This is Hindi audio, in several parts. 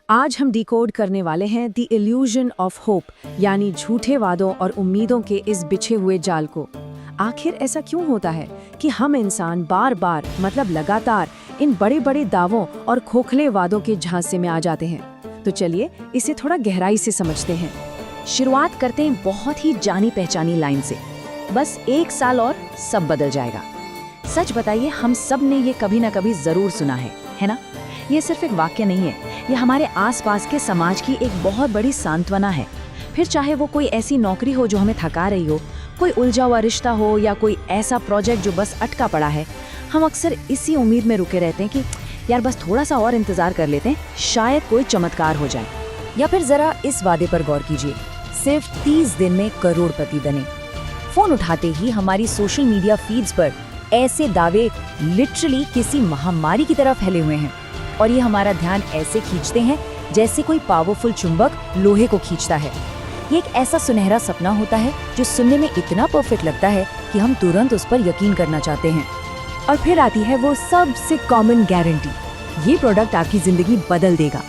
आज हम डिकोड करने वाले हैं द इल्यूजन ऑफ होप, यानी झूठे वादों और उम्मीदों के इस बिछे हुए जाल को। आखिर ऐसा क्यों होता है कि हम इंसान बार बार मतलब लगातार इन बड़े बड़े दावों और खोखले वादों के झांसे में आ जाते हैं। तो चलिए इसे थोड़ा गहराई से समझते हैं। शुरुआत करते हैं बहुत ही जानी पहचानी लाइन से, बस 1 साल और सब बदल जाएगा। सच बताइए, हम सब ने ये कभी ना कभी जरूर सुना है ना? ये सिर्फ एक वाक्य नहीं है, ये हमारे आसपास के समाज की एक बहुत बड़ी सांत्वना है। फिर चाहे वो कोई ऐसी नौकरी हो जो हमें थका रही हो, कोई उलझा हुआ रिश्ता हो या कोई ऐसा प्रोजेक्ट जो बस अटका पड़ा है, हम अक्सर इसी उम्मीद में रुके रहते हैं कि यार बस थोड़ा सा और इंतजार कर लेते हैं, शायद कोई चमत्कार हो जाए। या फिर जरा इस वादे पर गौर कीजिए, सिर्फ 30 दिन में करोड़पति बने। फोन उठाते ही हमारी सोशल मीडिया फीड्स पर ऐसे दावे लिटरली किसी महामारी की तरह फैले हुए हैं, और ये हमारा ध्यान ऐसे खींचते हैं जैसे कोई पावरफुल चुंबक लोहे को खींचता है। ये एक ऐसा सुनहरा सपना होता है जो सुनने में इतना परफेक्ट लगता है कि हम तुरंत उस पर यकीन करना चाहते हैं। और फिर आती है वो सबसे कॉमन गारंटी, ये प्रोडक्ट आपकी जिंदगी बदल देगा।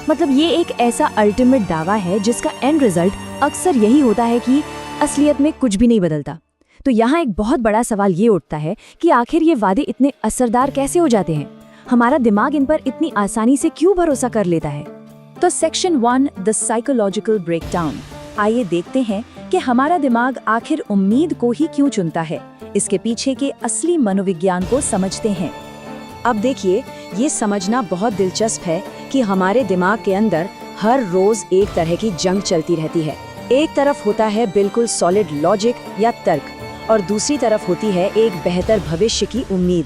मतलब ये एक ऐसा अल्टीमेट दावा है जिसका एंड रिजल्ट अक्सर यही होता है कि असलियत में कुछ भी नहीं बदलता। तो यहाँ एक बहुत बड़ा सवाल ये उठता है कि आखिर ये वादे इतने असरदार कैसे हो जाते हैं? हमारा दिमाग इन पर इतनी आसानी से क्यों भरोसा कर लेता है? तो सेक्शन 1, द साइकोलॉजिकल ब्रेकडाउन। आइए देखते हैं कि हमारा दिमाग आखिर उम्मीद को ही क्यों चुनता है। इसके पीछे के असली मनोविज्ञान को समझते हैं। अब देखिए, ये समझना बहुत दिलचस्प है कि हमारे दिमाग के अंदर हर रोज एक तरह की जंग चलती रहती है। एक तरफ होता है बिल्कुल सॉलिड लॉजिक या तर्क, और दूसरी तरफ होती है एक बेहतर भविष्य की उम्मीद।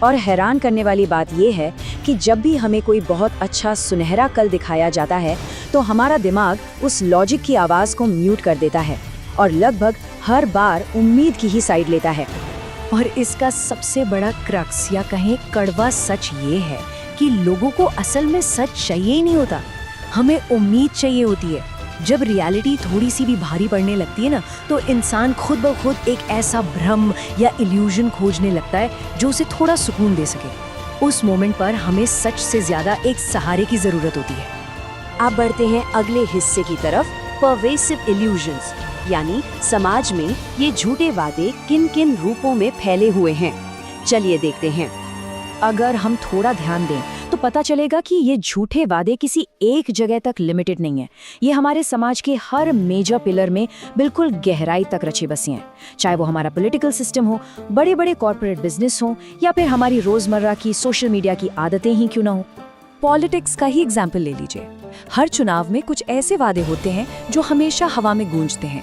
और हैरान करने वाली बात यह है कि जब भी हमें कोई बहुत अच्छा सुनहरा कल दिखाया जाता है तो हमारा दिमाग उस लॉजिक की आवाज़ को म्यूट कर देता है और लगभग हर बार उम्मीद की ही साइड लेता है। और इसका सबसे बड़ा क्रक्स या कहें कड़वा सच ये है कि लोगों को असल में सच चाहिए ही नहीं होता, हमें उम्मीद चाहिए होती है। जब रियलिटी थोड़ी सी भी भारी पड़ने लगती है ना, तो इंसान खुद ब खुद एक ऐसा भ्रम या इल्यूजन खोजने लगता है जो उसे थोड़ा सुकून दे सके। उस मोमेंट पर हमें सच से ज्यादा एक सहारे की जरूरत होती है। अब बढ़ते हैं अगले हिस्से की तरफ, परवेसिव इल्यूजन्स, यानी समाज में ये झूठे वादे किन किन रूपों में फैले हुए हैं। चलिए देखते हैं। अगर हम थोड़ा ध्यान दें तो पता चलेगा कि ये झूठे वादे किसी एक जगह तक लिमिटेड नहीं है। ये हमारे समाज के हर मेजर पिलर में बिल्कुल गहराई तक रचे बसे हैं। चाहे वो हमारा पॉलिटिकल सिस्टम हो, बड़े बड़े कॉर्पोरेट बिजनेस हो, या फिर हमारी रोजमर्रा की सोशल मीडिया की आदतें ही क्यों ना हो। पॉलिटिक्स का ही एग्जाम्पल ले लीजिए। हर चुनाव में कुछ ऐसे वादे होते हैं जो हमेशा हवा में गूंजते हैं,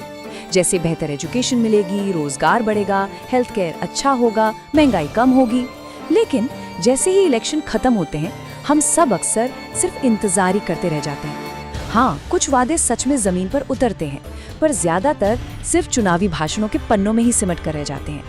जैसे बेहतर एजुकेशन मिलेगी, रोजगार बढ़ेगा, हेल्थ केयर अच्छा होगा, महंगाई कम होगी। लेकिन जैसे ही इलेक्शन खत्म होते हैं, हम सब अक्सर सिर्फ इंतजार ही करते रह जाते हैं। हाँ, कुछ वादे सच में जमीन पर उतरते हैं, पर ज्यादातर सिर्फ चुनावी भाषणों के पन्नों में ही सिमट कर रह जाते हैं,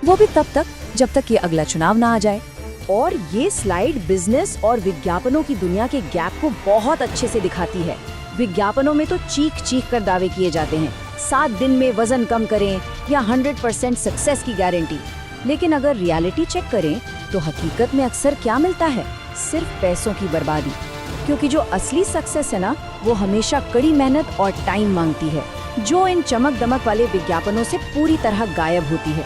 वो भी तब तक जब तक ये अगला चुनाव ना आ जाए। और ये स्लाइड बिजनेस और विज्ञापनों की दुनिया के गैप को बहुत अच्छे से दिखाती है। विज्ञापनों में तो चीख चीख कर दावे किए जाते हैं, 7 दिन में वजन कम करें या 100% सक्सेस की गारंटी। लेकिन अगर रियलिटी चेक करें तो हकीकत में अक्सर क्या मिलता है? सिर्फ पैसों की बर्बादी। क्योंकि जो असली सक्सेस है ना, वो हमेशा कड़ी मेहनत और टाइम मांगती है, जो इन चमक दमक वाले विज्ञापनों से पूरी तरह गायब होती है।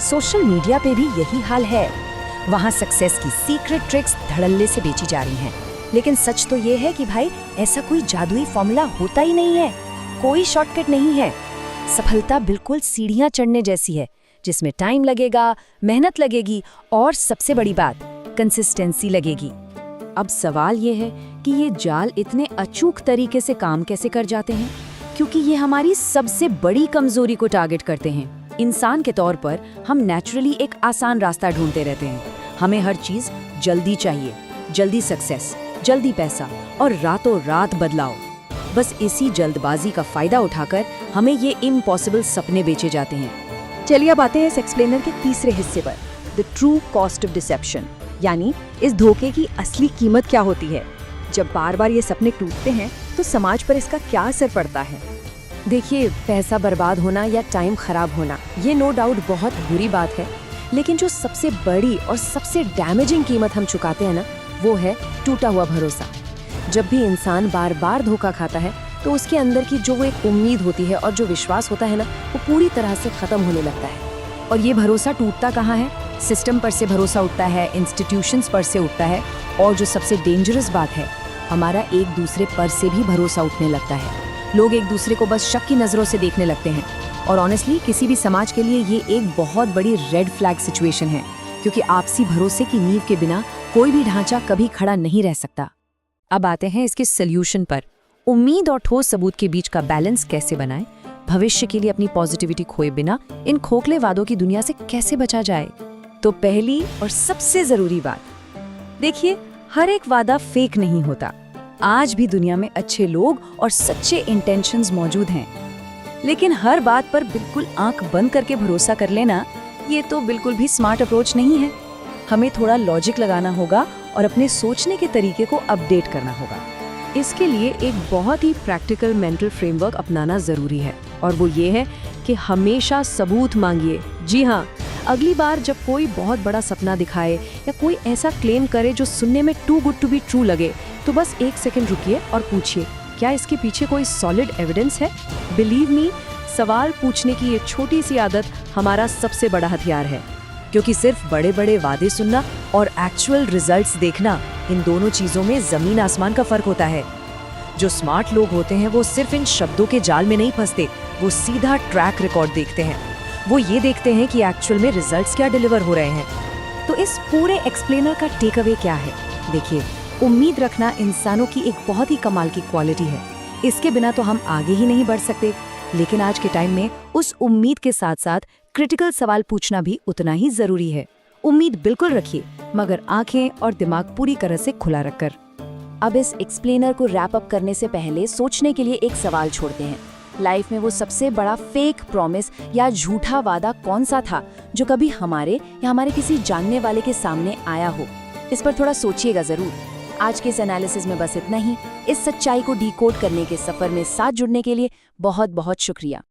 सोशल मीडिया पे भी यही हाल है। वहाँ सक्सेस की सीक्रेट ट्रिक्स धड़ल्ले से बेची जा रही हैं। लेकिन सच तो ये है कि भाई, ऐसा कोई जादुई फॉर्मूला होता ही नहीं है, कोई शॉर्टकट नहीं है। सफलता बिल्कुल सीढ़ियाँ चढ़ने जैसी है, जिसमें टाइम लगेगा, मेहनत लगेगी और सबसे बड़ी बात, कंसिस्टेंसी लगेगी। अब सवाल ये है कि ये जाल इतने अचूक तरीके से काम कैसे कर जाते हैं? क्योंकि ये हमारी सबसे बड़ी कमजोरी को टारगेट करते हैं। इंसान के तौर पर हम नेचुरली एक आसान रास्ता ढूंढते रहते हैं। हमें हर चीज जल्दी चाहिए, जल्दी सक्सेस, जल्दी पैसा और रातों रात बदलाव। बस इसी जल्दबाजी का फायदा उठाकर हमें ये इम्पॉसिबल सपने बेचे जाते हैं। चलिए अब आते हैं इस एक्सप्लेनर के तीसरे हिस्से पर, the true cost of deception, यानी इस धोखे की असली कीमत क्या होती है। जब बार बार ये सपने टूटते हैं तो समाज पर इसका क्या असर पड़ता है? देखिए, पैसा बर्बाद होना या टाइम खराब होना, ये नो डाउट बहुत बुरी बात है, लेकिन जो सबसे बड़ी और सबसे डैमेजिंग कीमत हम चुकाते हैं ना, वो है टूटा हुआ भरोसा। जब भी इंसान बार बार धोखा खाता है तो उसके अंदर की जो वो एक उम्मीद होती है और जो विश्वास होता है ना, वो पूरी तरह से खत्म होने लगता है। और ये भरोसा टूटता कहाँ है? सिस्टम पर से भरोसा उठता है, इंस्टीट्यूशंस पर से उठता है, और जो सबसे डेंजरस बात है, हमारा एक दूसरे पर से भी भरोसा उठने लगता है। लोग एक दूसरे को बस शक की नज़रों से देखने लगते हैं। और ऑनेस्टली किसी भी समाज के लिए ये एक बहुत बड़ी रेड फ्लैग सिचुएशन है, क्योंकि आपसी भरोसे की नींव के बिना कोई भी ढांचा कभी खड़ा नहीं रह सकता। अब आते हैं इसके सॉल्यूशन पर। उम्मीद और ठोस सबूत के बीच का बैलेंस कैसे बनाएं? भविष्य के लिए अपनी पॉजिटिविटी खोए बिना इन खोखले वादों की दुनिया से कैसे बचा जाए? तो पहली और सबसे जरूरी बात, देखिए, हर एक वादा फेक नहीं होता। आज भी दुनिया में अच्छे लोग और सच्चे इंटेंशंस मौजूद हैं, लेकिन हर बात पर बिल्कुल आंख बंद करके भरोसा कर लेना, ये तो बिल्कुल भी स्मार्ट अप्रोच नहीं है। हमें थोड़ा लॉजिक लगाना होगा और अपने सोचने के तरीके को अपडेट करना होगा। इसके लिए एक बहुत ही प्रैक्टिकल मेंटल फ्रेमवर्क अपनाना जरूरी है, और वो ये है कि हमेशा सबूत मांगिए। जी हाँ, अगली बार जब कोई बहुत बड़ा सपना दिखाए या कोई ऐसा क्लेम करे जो सुनने में too good to be true लगे, तो बस एक सेकंड रुकिए और पूछिए, क्या इसके पीछे कोई सॉलिड एविडेंस है? बिलीव मी, सवाल पूछने की ये छोटी सी आदत हमारा सबसे बड़ा हथियार है, क्योंकि सिर्फ बड़े बड़े वादे सुनना और एक्चुअल रिजल्ट्स देखना, इन दोनों चीजों में जमीन आसमान का फर्क होता है। जो स्मार्ट लोग होते हैं वो सिर्फ इन शब्दों के जाल में नहीं फंसते, वो सीधा ट्रैक रिकॉर्ड देखते हैं। वो ये देखते हैं कि एक्चुअल में रिजल्ट्स क्या डिलीवर हो रहे हैं। तो इस पूरे एक्सप्लेनर का टेक अवे क्या है? देखिए, उम्मीद रखना इंसानों की एक बहुत ही कमाल की क्वालिटी है। इसके बिना तो हम आगे ही नहीं बढ़ सकते, लेकिन आज के टाइम में उस उम्मीद के साथ साथ क्रिटिकल सवाल पूछना भी उतना ही जरूरी है। उम्मीद बिल्कुल रखिए, मगर आंखें और दिमाग पूरी तरह से खुला रखकर। अब इस एक्सप्लेनर को रैप अप करने से पहले सोचने के लिए एक सवाल छोड़ते हैं। लाइफ में वो सबसे बड़ा फेक प्रॉमिस या झूठा वादा कौन सा था जो कभी हमारे या हमारे किसी जानने वाले के सामने आया हो? इस पर थोड़ा सोचिएगा जरूर। आज के इस एनालिसिस में बस इतना ही। इस सच्चाई को डिकोड करने के सफर में साथ जुड़ने के लिए बहुत बहुत शुक्रिया।